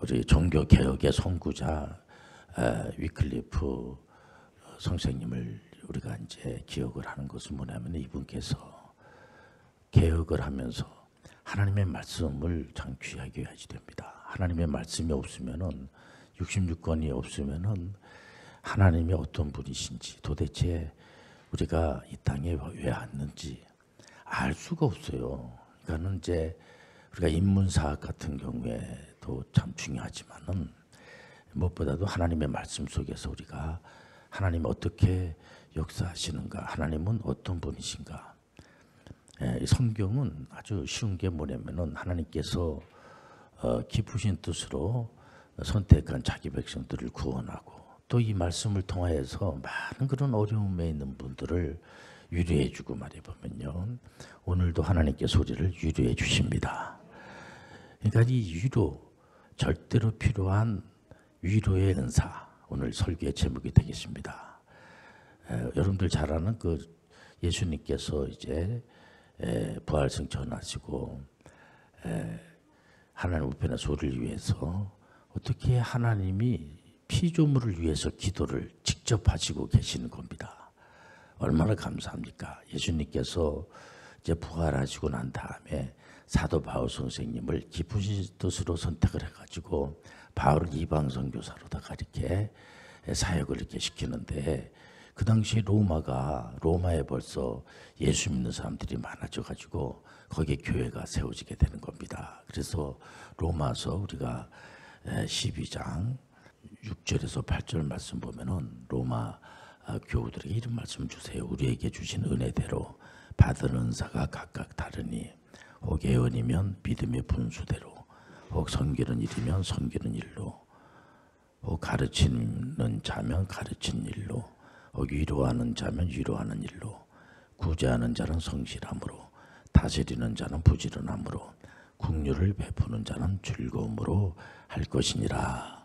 우리 종교개혁의 선구자 위클리프 선생님을 우리가 이제 기억을 하는 것은 뭐냐면, 이분께서 개혁을 하면서 하나님의 말씀을 참 귀하게 여겨야지 됩니다. 하나님의 말씀이 없으면은, 66권이 없으면은 하나님이 어떤 분이신지, 도대체 우리가 이 땅에 왜 왔는지 알 수가 없어요. 그러니까는 이제 우리가 인문사학 같은 경우에도 참 중요하지만은, 무엇보다도 하나님의 말씀 속에서 우리가 하나님 어떻게 역사하시는가, 하나님은 어떤 분이신가. 이 성경은 아주 쉬운 게 뭐냐면은, 하나님께서 깊으신 뜻으로 선택한 자기 백성들을 구원하고, 또 이 말씀을 통하여서 많은 그런 어려움에 있는 분들을 위로해 주고 말해보면요, 오늘도 하나님께서 우리를 위로해 주십니다. 그러니까 이 위로, 절대로 필요한 위로의 은사, 오늘 설교의 제목이 되겠습니다. 여러분들 잘 아는 그 예수님께서 이제 부활 승천하시고 하나님 우편에서 우리를 위해서 어떻게 하나님이 피조물을 위해서 기도를 직접 하시고 계시는 겁니다. 얼마나 감사합니까? 예수님께서 이제 부활하시고 난 다음에 사도 바울 선생님을 깊으신 뜻으로 선택을 해가지고 바울을 이방 선교사로다가 이렇게 사역을 이렇게 시키는데, 그 당시 로마에 벌써 예수 믿는 사람들이 많아져가지고 거기에 교회가 세워지게 되는 겁니다. 그래서 로마서 우리가 12장 6절에서 8절 말씀 보면은, 로마 교우들에게 이런 말씀 주세요. 우리에게 주신 은혜대로 받은 은사가 각각 다르니, 혹 예언이면 믿음의 분수대로, 혹 선교는 일이면 선교는 일로, 혹 가르치는 자면 가르치는 일로, 혹 위로하는 자면 위로하는 일로, 구제하는 자는 성실함으로, 다스리는 자는 부지런함으로, 긍휼을 베푸는 자는 즐거움으로 할 것이니라.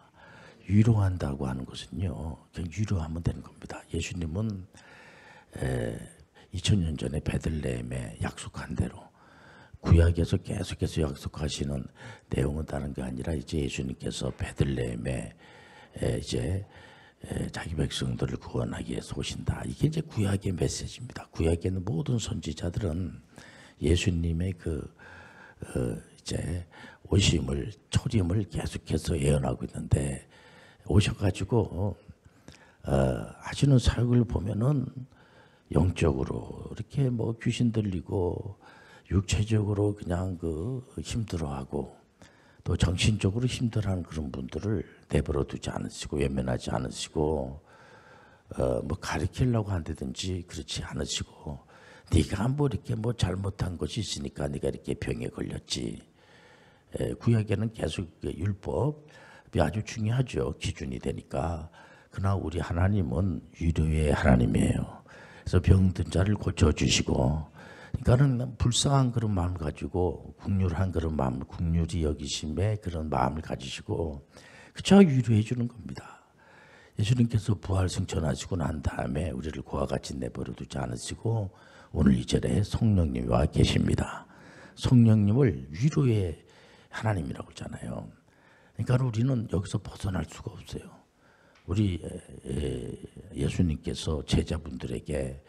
위로한다고 하는 것은요, 그냥 위로하면 되는 겁니다. 예수님은 2000년 전에 베들레헴에 약속한 대로, 구약에서 계속해서 약속하시는 내용은 다른 게 아니라, 이제 예수님께서 베들레헴에 이제 자기 백성들을 구원하기 위해서 오신다. 이게 이제 구약의 메시지입니다. 구약에 있는 모든 선지자들은 예수님의 이제 오심을, 초림을 계속해서 예언하고 있는데, 오셔가지고 하시는 사역을 보면은 영적으로 이렇게 뭐 귀신 들리고, 육체적으로 그냥 힘들어하고, 또 정신적으로 힘들어하는 그런 분들을 내버려 두지 않으시고, 외면하지 않으시고, 뭐 가르치려고 한다든지 그렇지 않으시고, 네가 뭐 이렇게 뭐 잘못한 것이 있으니까 네가 이렇게 병에 걸렸지. 구약에는 계속 율법이 아주 중요하죠. 기준이 되니까. 그러나 우리 하나님은 위로의 하나님이에요. 그래서 병든 자를 고쳐주시고, 그러니까는 불쌍한 그런 마음을 가지고, 긍휼한 그런 마음, 긍휼히 여기심의 그런 마음을 가지시고, 그저 위로해 주는 겁니다. 예수님께서 부활 승천하시고 난 다음에 우리를 그와 같이 내버려 두지 않으시고, 오늘 이 절에 성령님이 와 계십니다. 성령님을 위로의 하나님이라고 하잖아요. 그러니까 우리는 여기서 벗어날 수가 없어요. 우리 예수님께서 제자분들에게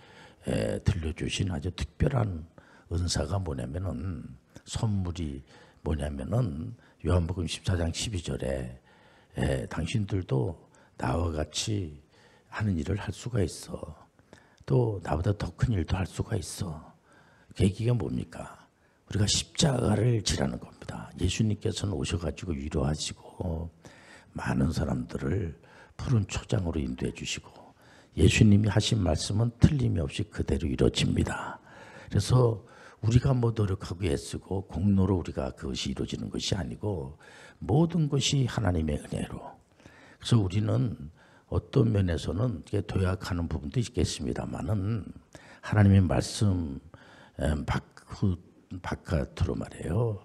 들려주신 아주 특별한 은사가 뭐냐면은, 선물이 뭐냐면은, 요한복음 14장 12절에 당신들도 나와 같이 하는 일을 할 수가 있어. 또 나보다 더 큰 일도 할 수가 있어. 계기가 뭡니까? 우리가 십자가를 지라는 겁니다. 예수님께서는 오셔가지고 위로하시고, 많은 사람들을 푸른 초장으로 인도해 주시고, 예수님이 하신 말씀은 틀림이 없이 그대로 이루어집니다. 그래서 우리가 뭐 노력하고 애쓰고 공로로 우리가 그것이 이루어지는 것이 아니고, 모든 것이 하나님의 은혜로. 그래서 우리는 어떤 면에서는 도약하는 부분도 있겠습니다만은, 하나님의 말씀 바깥으로 말해요,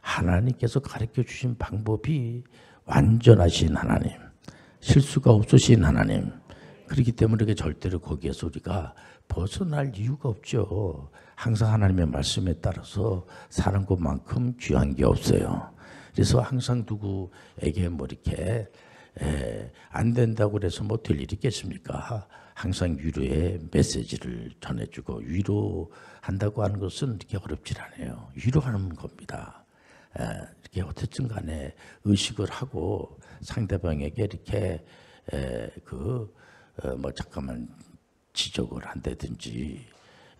하나님께서 가르쳐 주신 방법이 완전하신 하나님, 실수가 없으신 하나님, 그렇기 때문에 절대로 거기에서 우리가 벗어날 이유가 없죠. 항상 하나님의 말씀에 따라서 사는 것만큼 귀한 게 없어요. 그래서 항상 누구에게 뭐 이렇게 안 된다고 그래서 뭐 될 일이 있겠습니까? 항상 위로의 메시지를 전해주고 위로한다고 하는 것은 이렇게 어렵질 않아요. 위로하는 겁니다. 이렇게 어쨌든 간에 의식을 하고 상대방에게 이렇게 뭐 잠깐만 지적을 한다든지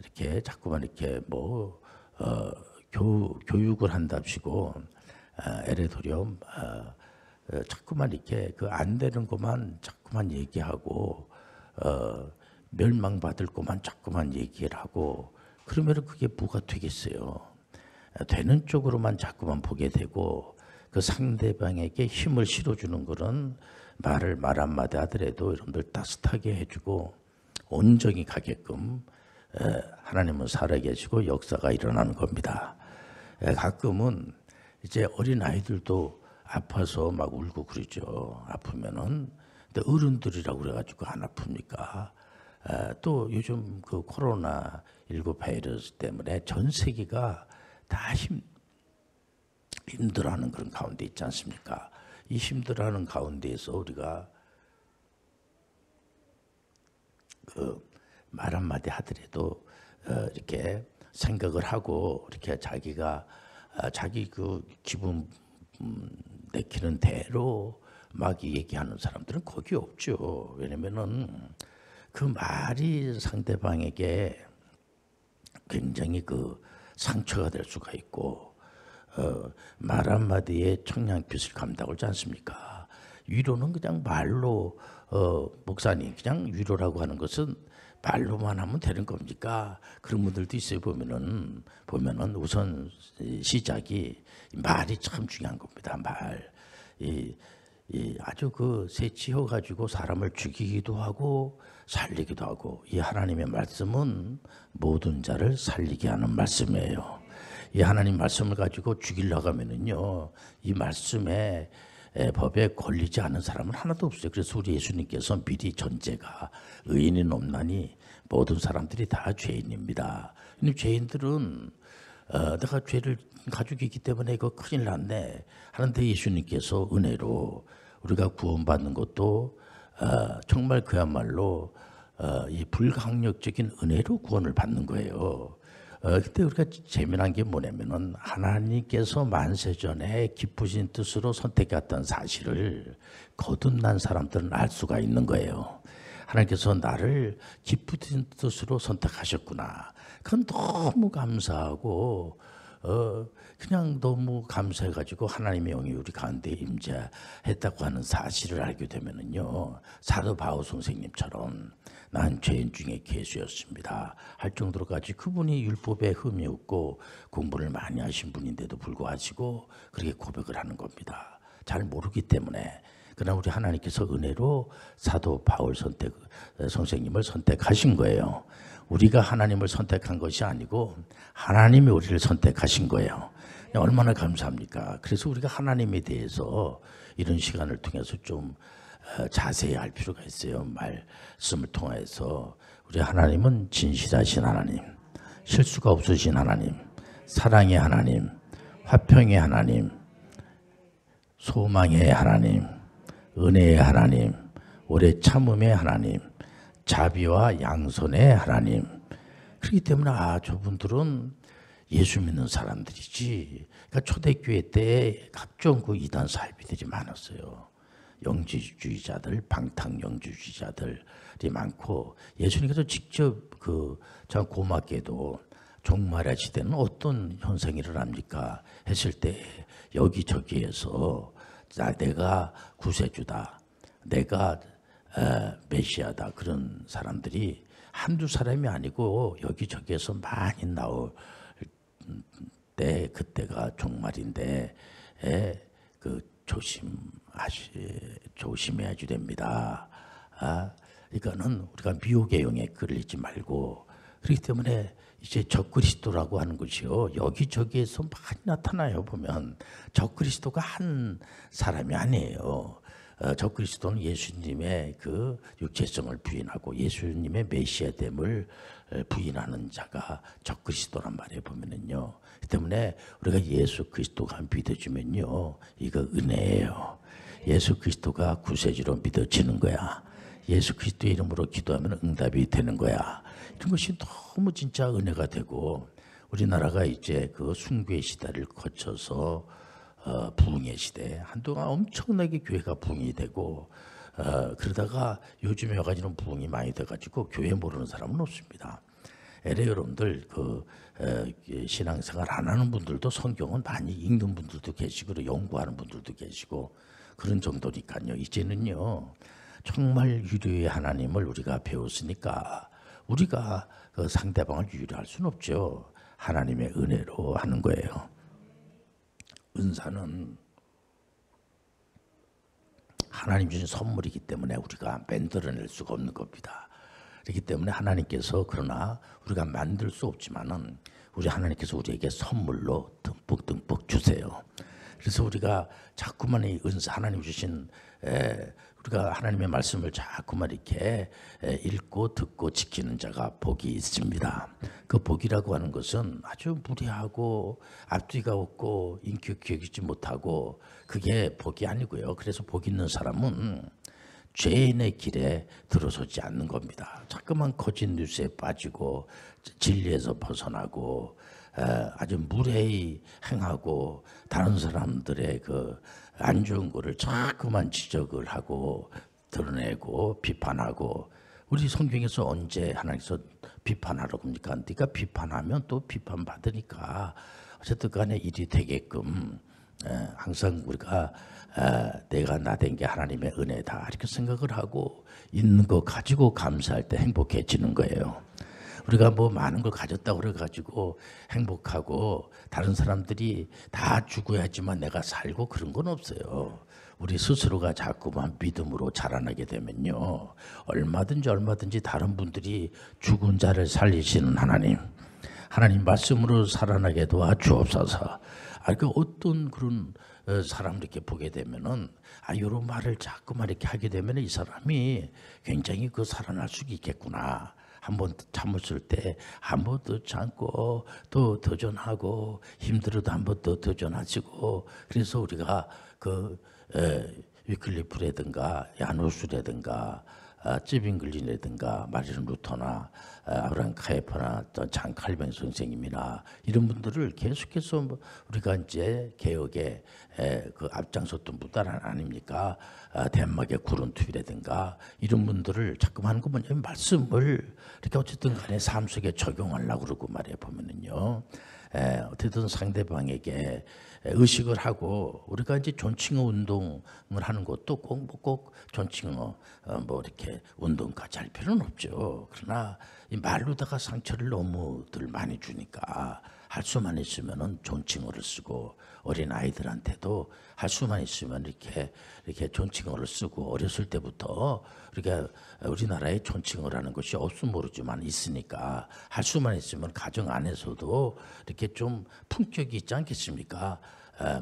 이렇게 자꾸만 이렇게 뭐 교육을 한답시고 에레도리엄 자꾸만 이렇게 그 안 되는 것만 자꾸만 얘기하고 멸망받을 것만 자꾸만 얘기를 하고 그러면 그게 뭐가 되겠어요? 되는 쪽으로만 자꾸만 보게 되고 그 상대방에게 힘을 실어주는 그런 말을 말 한마디 하더라도 여러분들 따뜻하게 해주고 온정이 가게끔 하나님은 살아계시고 역사가 일어나는 겁니다. 가끔은 이제 어린 아이들도 아파서 막 울고 그러죠. 아프면은 근데 어른들이라고 그래가지고 안 아픕니까? 또 요즘 그 코로나19 바이러스 때문에 전 세계가 다 힘들어하는 그런 가운데 있지 않습니까? 이 힘들어하는 가운데에서 우리가 그 말 한마디 하더라도 이렇게 생각을 하고 이렇게 자기가 자기 그 기분 내키는 대로 막 얘기하는 사람들은 거기 없죠. 왜냐면은 그 말이 상대방에게 굉장히 그 상처가 될 수가 있고 말 한마디에 청량빛을 감다고 하지 않습니까? 위로는 그냥 말로 목사님 그냥 위로라고 하는 것은 말로만 하면 되는 겁니까? 그런 분들도 있어요. 보면은 우선 시작이 말이 참 중요한 겁니다. 말. 아주 그 새치어 가지고 사람을 죽이기도 하고 살리기도 하고 이 하나님의 말씀은 모든 자를 살리게 하는 말씀이에요. 이 하나님 말씀을 가지고 죽이려고 하면은요 이 말씀에 법에 걸리지 않은 사람은 하나도 없어요. 그래서 우리 예수님께서 미리 전제가 의인은 없나니 모든 사람들이 다 죄인입니다. 근데 죄인들은 내가 죄를 가지고 있기 때문에 이거 큰일 났네 하는데 예수님께서 은혜로 우리가 구원받는 것도 정말 그야말로 이 불가항력적인 은혜로 구원을 받는 거예요. 그때 우리가 재미난 게 뭐냐면은 하나님께서 만세전에 기쁘신 뜻으로 선택했던 사실을 거듭난 사람들은 알 수가 있는 거예요. 하나님께서 나를 기쁘신 뜻으로 선택하셨구나. 그건 너무 감사하고 그냥 너무 감사해가지고 하나님의 영이 우리 가운데 임재했다고 하는 사실을 알게 되면은요 사도 바울 선생님처럼 난 죄인 중에 괴수였습니다 할 정도로까지 그분이 율법에 흠이 없고 공부를 많이 하신 분인데도 불구하고 그렇게 고백을 하는 겁니다. 잘 모르기 때문에. 그러나 우리 하나님께서 은혜로 사도 바울 선생님을 선택하신 거예요. 우리가 하나님을 선택한 것이 아니고 하나님이 우리를 선택하신 거예요. 얼마나 감사합니까? 그래서 우리가 하나님에 대해서 이런 시간을 통해서 좀 자세히 알 필요가 있어요. 말씀을 통해서 우리 하나님은 진실하신 하나님, 실수가 없으신 하나님, 사랑의 하나님, 화평의 하나님, 소망의 하나님, 은혜의 하나님, 오래 참음의 하나님, 자비와 양선의 하나님. 그렇기 때문에 저분들은 예수 믿는 사람들이지. 그러니까 초대교회 때 각종 그 이단 사이비들이 많았어요. 영지주의자들, 방탕 영지주의자들이 많고 예수님께서 직접 참 고맙게도 종말의 시대는 어떤 현상이 일어납니까? 했을 때 여기저기에서 내가 구세주다, 내가 메시아다 그런 사람들이 한두 사람이 아니고 여기저기에서 많이 나올 때 그때가 종말인데 조심해야 됩니다. 그러니까는 우리가 미혹의 영에 끌리지 말고 그렇기 때문에 이제 적그리스도라고 하는 것이요 여기저기에서 많이 나타나요. 보면 적그리스도가 한 사람이 아니에요. 적그리스도는 예수님의 그 육체성을 부인하고 예수님의 메시아됨을 부인하는 자가 적그리스도란 말에 보면은요. 그 때문에 우리가 예수 그리스도가 믿어지면요, 이거 은혜예요. 예수 그리스도가 구세주로 믿어지는 거야. 예수 그리스도의 이름으로 기도하면 응답이 되는 거야. 이런 것이 너무 진짜 은혜가 되고, 우리나라가 이제 그 숭배의 시대를 거쳐서 부흥의 시대, 한동안 엄청나게 교회가 부흥이 되고, 그러다가 요즘에 와가지고는 부흥이 많이 돼가지고 교회 모르는 사람은 없습니다. LA 여러분들 신앙생활 안 하는 분들도 성경은 많이 읽는 분들도 계시고 연구하는 분들도 계시고 그런 정도니까요. 이제는요, 정말 유료의 하나님을 우리가 배웠으니까 우리가 그 상대방을 유료할 수는 없죠. 하나님의 은혜로 하는 거예요. 은사는 하나님 주신 선물이기 때문에 우리가 만들어낼 수가 없는 겁니다. 그렇기 때문에 하나님께서, 그러나 우리가 만들 수 없지만은 우리 하나님께서 우리에게 선물로 듬뿍 주세요. 그래서 우리가 자꾸만 이 은사, 하나님 주신 우리가 하나님의 말씀을 자꾸만 이렇게 읽고 듣고 지키는 자가 복이 있습니다. 그 복이라고 하는 것은 아주 무례하고 앞뒤가 없고 인격이 있지 못하고 그게 복이 아니고요. 그래서 복 있는 사람은 죄인의 길에 들어서지 않는 겁니다. 자꾸만 거짓 뉴스에 빠지고 진리에서 벗어나고 아주 무례히 행하고 다른 사람들의 그 안 좋은 거를 자꾸만 지적을 하고 드러내고 비판하고, 우리 성경에서 언제 하나님께서 비판하라고 합니까? 네가 비판하면 또 비판받으니까 어쨌든 간에 일이 되게끔 항상 우리가 내가 나 된 게 하나님의 은혜다 이렇게 생각을 하고 있는 거 가지고 감사할 때 행복해지는 거예요. 우리가 뭐 많은 걸 가졌다고 그래가지고 행복하고 다른 사람들이 다 죽어야지만 내가 살고 그런 건 없어요. 우리 스스로가 자꾸만 믿음으로 자라나게 되면요, 얼마든지 다른 분들이 죽은 자를 살리시는 하나님 말씀으로 살아나게 도와주옵소서. 그 어떤 그런 사람을 이렇게 보게 되면은 이런 말을 자꾸만 이렇게 하게 되면 이 사람이 굉장히 그 살아날 수 있겠구나. 한번 참았을 때 한 번 더 참고 또 도전하고 힘들어도 한 번 더 도전하시고, 그래서 우리가 그 위클리프라든가 야누스라든가 찌빙글린이라든가 마르틴 루터나 아브라함 카이퍼나 또 잔 칼뱅 선생님이나 이런 분들을 계속해서 우리가 이제 개혁에 그 앞장섰던 분들 아닙니까? 덴마크의 구른투비라든가 이런 분들을 자꾸 하는 거 뭐냐면 말씀을 이렇게 어쨌든 간에 삶 속에 적용하려고 그러고 말해 보면은요, 어쨌든 상대방에게 의식을 하고, 우리가 이제 존칭어 운동을 하는 것도 꼭 존칭어 뭐 이렇게 운동까지 할 필요는 없죠. 그러나 이 말로다가 상처를 너무들 많이 주니까 할 수만 있으면은 존칭어를 쓰고, 어린 아이들한테도 할 수만 있으면 이렇게 존칭어를 쓰고, 어렸을 때부터 우리나라에 존칭어라는 것이 없으면 모르지만 있으니까 할 수만 있으면 가정 안에서도 이렇게 좀 품격이 있지 않겠습니까?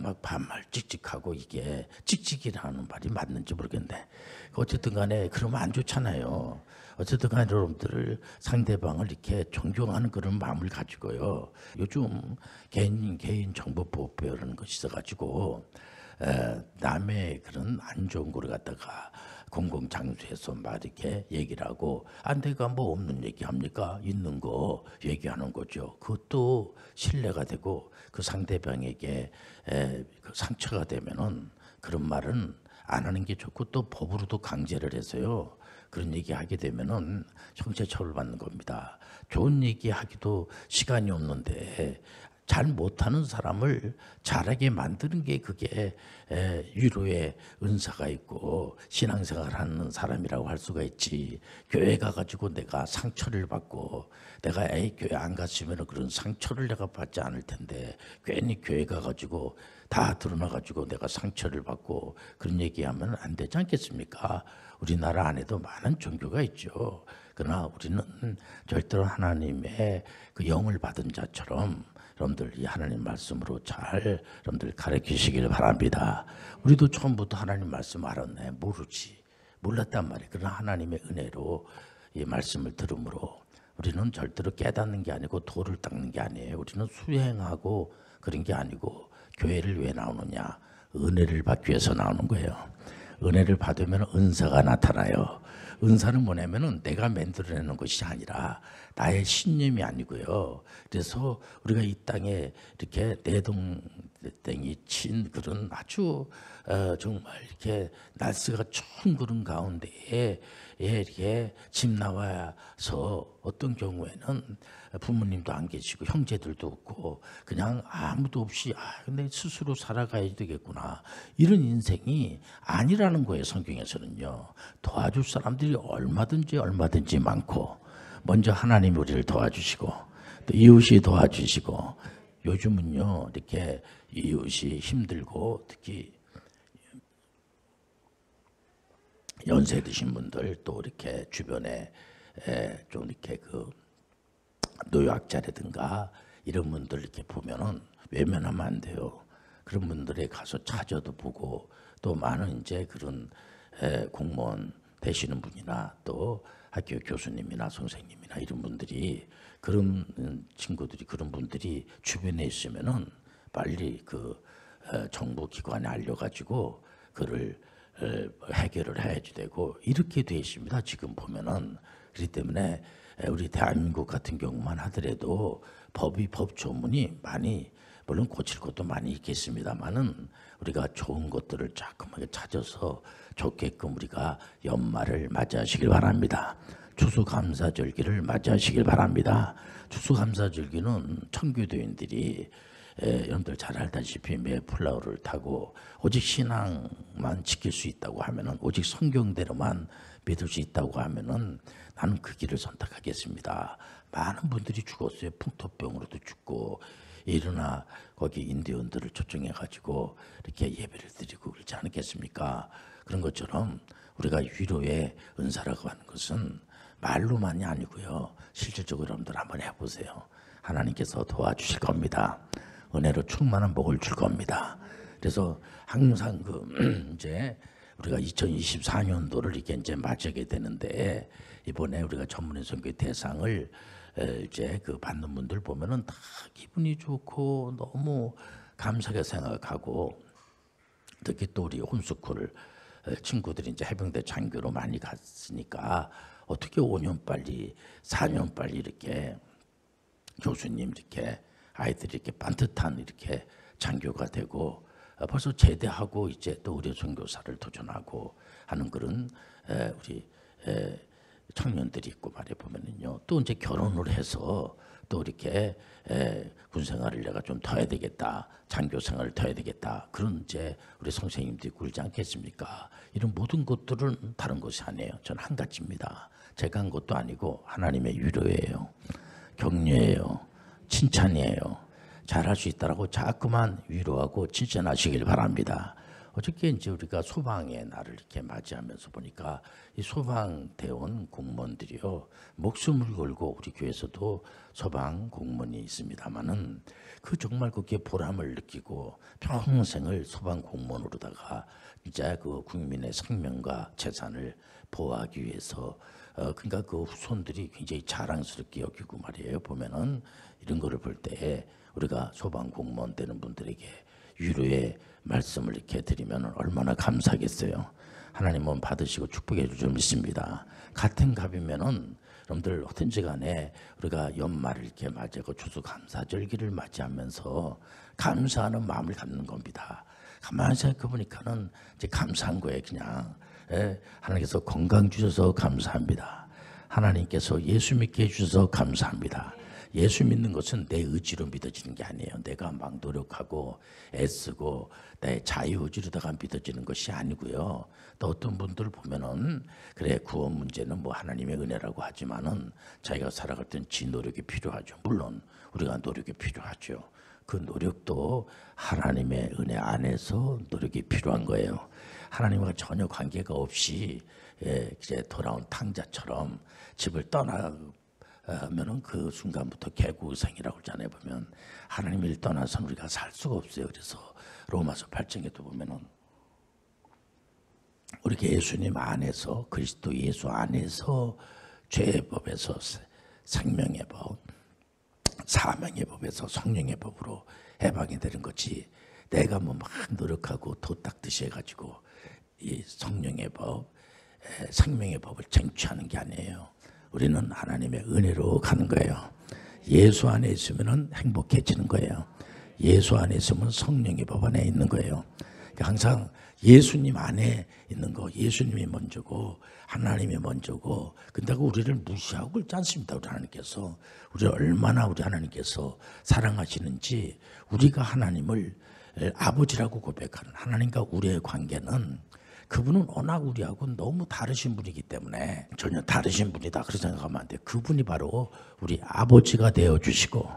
막 반말 찍찍하고, 이게 찍찍이라는 말이 맞는지 모르겠는데 어쨌든 간에 그러면 안 좋잖아요. 어쨌든 간에 여러분들을 상대방을 이렇게 존경하는 그런 마음을 가지고요. 요즘 개인정보보호법이라는 것이 있어가지고 남의 그런 안 좋은 거를 갖다가 공공장소에서 막 이렇게 얘기를 하고, 내가 뭐 없는 얘기 합니까? 있는 거 얘기하는 거죠. 그것도 신뢰가 되고 그 상대방에게 그 상처가 되면은 그런 말은 안 하는 게 좋고, 또 법으로도 강제를 해서요, 그런 얘기 하게 되면은 형사 처벌받는 겁니다. 좋은 얘기 하기도 시간이 없는데 잘 못하는 사람을 잘하게 만드는 게 그게 위로의 은사가 있고 신앙생활하는 사람이라고 할 수가 있지. 교회 가가지고 내가 상처를 받고, 내가 교회 안 갔으면 그런 상처를 내가 받지 않을 텐데 괜히 교회 가가지고 다 드러나가지고 내가 상처를 받고 그런 얘기하면 안 되지 않겠습니까? 우리나라 안에도 많은 종교가 있죠. 그러나 우리는 절대로 하나님의 그 영을 받은 자처럼 여러분들 이 하나님 말씀으로 잘 여러분들 가르치시길 바랍니다. 우리도 처음부터 하나님 말씀 알았네. 모르지. 몰랐단 말이에요. 그러나 하나님의 은혜로 이 말씀을 들음으로 우리는 절대로 깨닫는 게 아니고 돌을 닦는 게 아니에요. 우리는 수행하고 그런 게 아니고 교회를 왜 나오느냐? 은혜를 받기 위해서 나오는 거예요. 은혜를 받으면 은사가 나타나요. 은사는 뭐냐면은 내가 만들어내는 것이 아니라 나의 신념이 아니고요. 그래서 우리가 이 땅에 이렇게 내동댕이 친 그런 아주 정말 이렇게 날씨가 추운 그런 가운데에 이렇게 집 나와서 어떤 경우에는 부모님도 안 계시고 형제들도 없고 그냥 아무도 없이 내 스스로 살아가야 되겠구나 이런 인생이 아니라는 거예요. 성경에서는요. 도와줄 사람들이 얼마든지 많고 먼저 하나님이 우리를 도와주시고 또 이웃이 도와주시고 요즘은요 이렇게 이웃이 힘들고 특히 연세 드신 분들 또 이렇게 주변에 좀 이렇게 그 노약자라든가 이런 분들 이렇게 보면은 외면하면 안 돼요. 그런 분들에 가서 찾아도 보고 또 많은 이제 그런 공무원 되시는 분이나 또 학교 교수님이나 선생님이나 이런 분들이 그런 친구들이 그런 분들이 주변에 있으면은 빨리 그 정부 기관에 알려가지고 그를 해결을 해야지 되고 이렇게 돼 있습니다. 지금 보면은 그렇기 때문에 우리 대한민국 같은 경우만 하더라도 법 조문이 많이 물론 고칠 것도 많이 있겠습니다만은 우리가 좋은 것들을 자꾸하게 찾아서 좋게끔 우리가 연말을 맞이하시길 바랍니다. 추수감사절기를 맞이하시길 바랍니다. 추수감사절기는 청교도인들이 여러분들 잘 알다시피 메이플라워를 타고 오직 신앙만 지킬 수 있다고 하면은 오직 성경대로만 믿을 수 있다고 하면은 나는 그 길을 선택하겠습니다. 많은 분들이 죽었어요. 풍토병으로도 죽고 이러나 거기 인디언들을 초청해 가지고 이렇게 예배를 드리고 그러지 않겠습니까? 그런 것처럼 우리가 위로의 은사라고 하는 것은 말로만이 아니고요. 실질적으로 여러분들 한번 해보세요. 하나님께서 도와주실 겁니다. 은혜로 충만한 복을 줄 겁니다. 그래서 항상 이제 우리가 2024년도를 이렇게 이제 맞이하게 되는데 이번에 우리가 전문의 선교 대상을 이제 그 받는 분들 보면은 다 기분이 좋고 너무 감사하게 생각하고 특히 또 우리 홈스쿨 친구들이 이제 해병대 장교로 많이 갔으니까 어떻게 5년 빨리 4년 빨리 이렇게 교수님 이렇게 아이들이 이렇게 반듯한 이렇게 장교가 되고 벌써 제대하고 이제 또 의료 선교사를 도전하고 하는 그런 우리 청년들이 있고 말해 보면은요. 또 이제 결혼을 해서 또 이렇게 군 생활을 내가 좀 더 해야 되겠다. 장교 생활을 더 해야 되겠다. 그런 이제 우리 선생님들이 굴지 않겠습니까? 이런 모든 것들은 다른 것이 아니에요. 저는 한 가지입니다. 제가 한 것도 아니고 하나님의 위로예요. 격려예요. 칭찬이에요. 잘할 수 있다라고 자꾸만 위로하고 칭찬하시길 바랍니다. 어저께 이제 우리가 소방의 날을 이렇게 맞이하면서 보니까 이 소방대원 공무원들이요 목숨을 걸고 우리 교회에서도 소방 공무원이 있습니다만은 그 정말 거기에 보람을 느끼고 평생을 소방 공무원으로다가 진짜 그 국민의 생명과 재산을 보호하기 위해서 그러니까 그 후손들이 굉장히 자랑스럽게 여기고 말이에요. 보면은 이런 거를 볼 때 우리가 소방 공무원 되는 분들에게 위로의 말씀을 이렇게 드리면 얼마나 감사하겠어요. 하나님은 받으시고 축복해 줄 줄 믿습니다. 같은 값이면은 여러분들 어떤지 간에 우리가 연말을 이렇게 맞이하고 추수감사절기를 맞이하면서 감사하는 마음을 갖는 겁니다. 가만히 생각해 보니까는 이제 감사한 거예요. 그냥 하나님께서 건강 주셔서 감사합니다. 하나님께서 예수 믿게 해주셔서 감사합니다. 예수 믿는 것은 내 의지로 믿어지는 게 아니에요. 내가 막 노력하고 애쓰고 내 자유의지로다가 믿어지는 것이 아니고요. 또 어떤 분들을 보면은 그래 구원 문제는 뭐 하나님의 은혜라고 하지만은 자기가 살아갈 때는 지 노력이 필요하죠. 물론 우리가 노력이 필요하죠. 그 노력도 하나님의 은혜 안에서 노력이 필요한 거예요. 하나님과 전혀 관계가 없이 이제 돌아온 탕자처럼 집을 떠나면은 그 순간부터 개구생이라고 그러잖아요. 보면 하나님을 떠나서는 우리가 살 수가 없어요. 그래서 로마서 8장에도 보면은 우리가 예수님 안에서 그리스도 예수 안에서 죄의 법에서 생명의 법, 사명의 법에서 성령의 법으로 해방이 되는 거지. 내가 뭐 막 노력하고 도닦듯이 해가지고 이 성령의 법, 생명의 법을 쟁취하는 게 아니에요. 우리는 하나님의 은혜로 가는 거예요. 예수 안에 있으면 행복해지는 거예요. 예수 안에 있으면 성령의 법 안에 있는 거예요. 그러니까 항상 예수님 안에 있는 거, 예수님이 먼저고 하나님이 먼저고, 근데 우리를 무시하고 있지 않습니다. 우리 하나님께서 우리를 얼마나 우리 하나님께서 사랑하시는지, 우리가 하나님을 아버지라고 고백하는 하나님과 우리의 관계는, 그분은 워낙 우리하고 너무 다르신 분이기 때문에 전혀 다르신 분이다 그렇게 생각하면 안 돼요. 그분이 바로 우리 아버지가 되어주시고,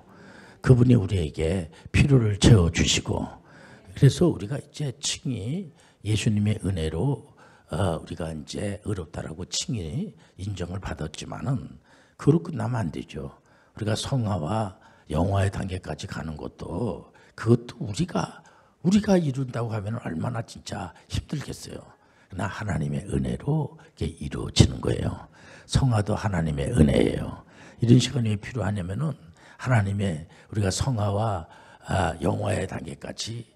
그분이 우리에게 필요를 채워주시고, 그래서 우리가 이제 칭이 예수님의 은혜로 우리가 이제 의롭다라고 칭이 인정을 받았지만은 그로 끝나면 안 되죠. 우리가 성화와 영화의 단계까지 가는 것도, 그것도 우리가 이룬다고 하면 얼마나 진짜 힘들겠어요. 그러나 하나님의 은혜로 이게 이루어지는 거예요. 성화도 하나님의 은혜예요. 이런 시간이 왜 필요하냐면은 하나님의 우리가 성화와 영화의 단계까지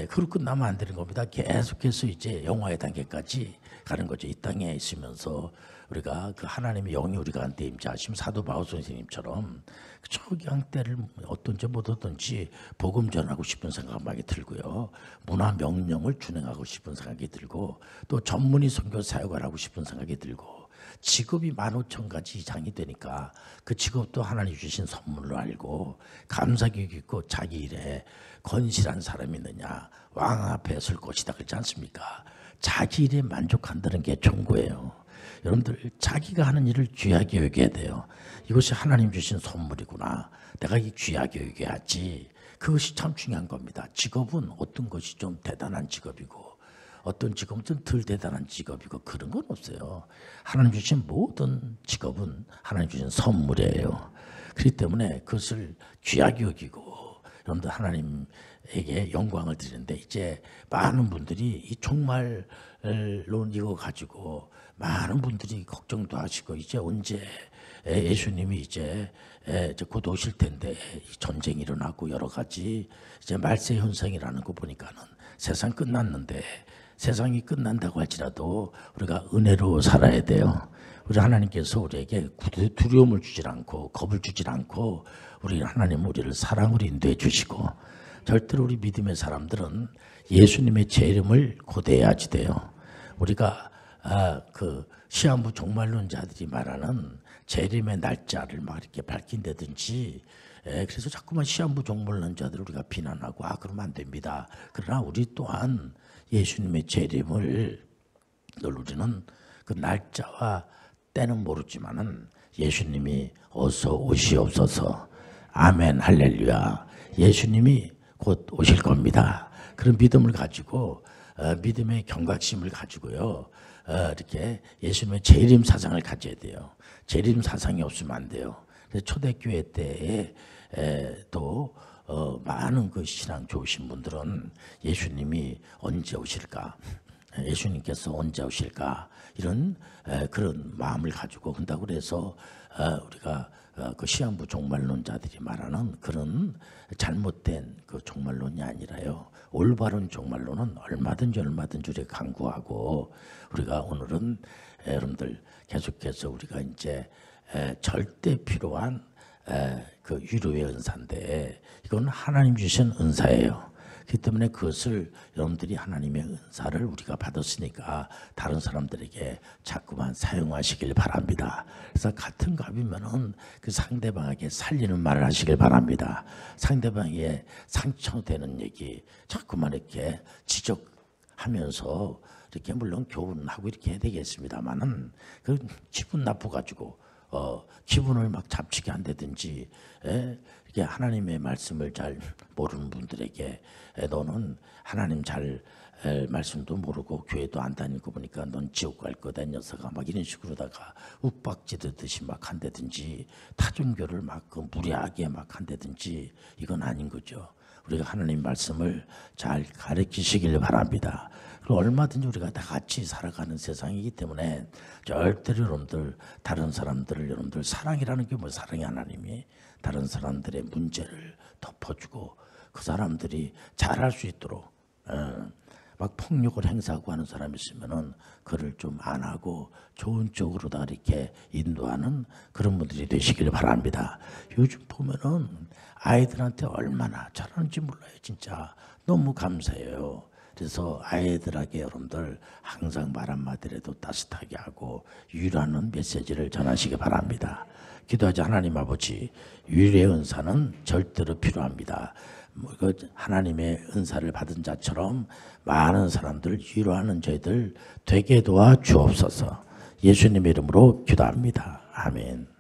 그로 끝나면 안 되는 겁니다. 계속해서 이제 영화의 단계까지 가는 거죠. 이 땅에 있으면서 우리가 그 하나님의 영이 우리가한테 임재하시면 사도 바울 선생님처럼 저기 때를 어떤지 못 어떤지 복음 전하고 싶은 생각 많이 들고요. 문화 명령을 준행하고 싶은 생각이 들고, 또 전문의 선교 사역을 하고 싶은 생각이 들고, 직업이 15,000가지 이상이 되니까 그 직업도 하나님 주신 선물로 알고 감사교육 있고 자기 일에 건실한 사람이 있느냐, 왕 앞에 설 것이다 그렇지 않습니까? 자기 일에 만족한다는 게 종고예요. 여러분들 자기가 하는 일을 귀하게 여겨야 돼요. 이것이 하나님 주신 선물이구나, 내가 이 귀하게 여겨야지. 그것이 참 중요한 겁니다. 직업은 어떤 것이 좀 대단한 직업이고 어떤 직업은 좀 덜 대단한 직업이고 그런 건 없어요. 하나님 주신 모든 직업은 하나님 주신 선물이에요. 그렇기 때문에 그것을 귀하게 여기고 여러분들 하나님에게 영광을 드리는데, 이제 많은 분들이 이 종말론 이거 가지고 많은 분들이 걱정도 하시고, 이제 언제 예수님이 이제 곧 오실 텐데 전쟁이 일어나고 여러 가지 이제 말세 현상이라는 거 보니까는 세상 끝났는데, 세상이 끝난다고 할지라도 우리가 은혜로 살아야 돼요. 우리 하나님께서 우리에게 두려움을 주질 않고 겁을 주질 않고, 우리 하나님 우리를 사랑으로 인도해 주시고, 절대로 우리 믿음의 사람들은 예수님의 재림을 고대해야지 돼요. 우리가 그 시한부 종말론자들이 말하는 재림의 날짜를 막 이렇게 밝힌다든지, 그래서 자꾸만 시한부 종말론자들을 우리가 비난하고 그러면 안 됩니다. 그러나 우리 또한 예수님의 재림을 늘 우리는 그 날짜와 때는 모르지만은 예수님이 어서 오시옵소서, 아멘 할렐루야, 예수님이 곧 오실 겁니다. 그런 믿음을 가지고 믿음의 경각심을 가지고요, 이렇게 예수님의 재림 사상을 가져야 돼요. 재림 사상이 없으면 안 돼요. 그래서 초대교회 때에 또 많은 그 신앙 좋으신 분들은 예수님이 언제 오실까, 예수님께서 언제 오실까, 이런 그런 마음을 가지고 한다고 그래서 우리가 그 시한부 종말론자들이 말하는 그런 잘못된 그 종말론이 아니라요, 올바른 종말론은 얼마든지 우리가 강구하고, 우리가 오늘은 여러분들 계속해서 우리가 이제 절대 필요한 그 위로의 은사인데, 이건 하나님 주신 은사예요. 그렇기 때문에 그것을 여러분들이 하나님의 은사를 우리가 받았으니까 다른 사람들에게 자꾸만 사용하시길 바랍니다. 그래서 같은 값이면은 그 상대방에게 살리는 말을 하시길 바랍니다. 상대방에게 상처되는 얘기 자꾸만 이렇게 지적하면서 이렇게 물론 교훈하고 이렇게 해야 되겠습니다만은 그 기분 나쁘가지고 기분을 막 잡치게 한다든지, 이렇게 하나님의 말씀을 잘 모르는 분들에게 너는 하나님 잘 말씀도 모르고 교회도 안 다니고 보니까 넌 지옥 갈 거다 이 녀석아, 막 이런 식으로다가 윽박지르듯이 막 한다든지, 타종교를 막 무리하게 막 한다든지, 이건 아닌 거죠. 우리가 하나님 말씀을 잘 가르치시길 바랍니다. 그리고 얼마든지 우리가 다 같이 살아가는 세상이기 때문에 절대로 여러분들 다른 사람들을, 여러분들 사랑이라는 게 뭐, 사랑이 하나님이 다른 사람들의 문제를 덮어주고 그 사람들이 잘할 수 있도록, 막 폭력을 행사하고 하는 사람이 있으면은 그를 좀 안 하고 좋은 쪽으로 다 이렇게 인도하는 그런 분들이 되시길 바랍니다. 요즘 보면은 아이들한테 얼마나 잘하는지 몰라요. 진짜 너무 감사해요. 그래서 아이들에게 여러분들 항상 말 한마디라도 따뜻하게 하고 위로하는 메시지를 전하시기 바랍니다. 기도하자. 하나님 아버지, 위로의 은사는 절대로 필요합니다. 하나님의 은사를 받은 자처럼 많은 사람들을 위로하는 저희들 되게 도와 주옵소서. 예수님의 이름으로 기도합니다. 아멘.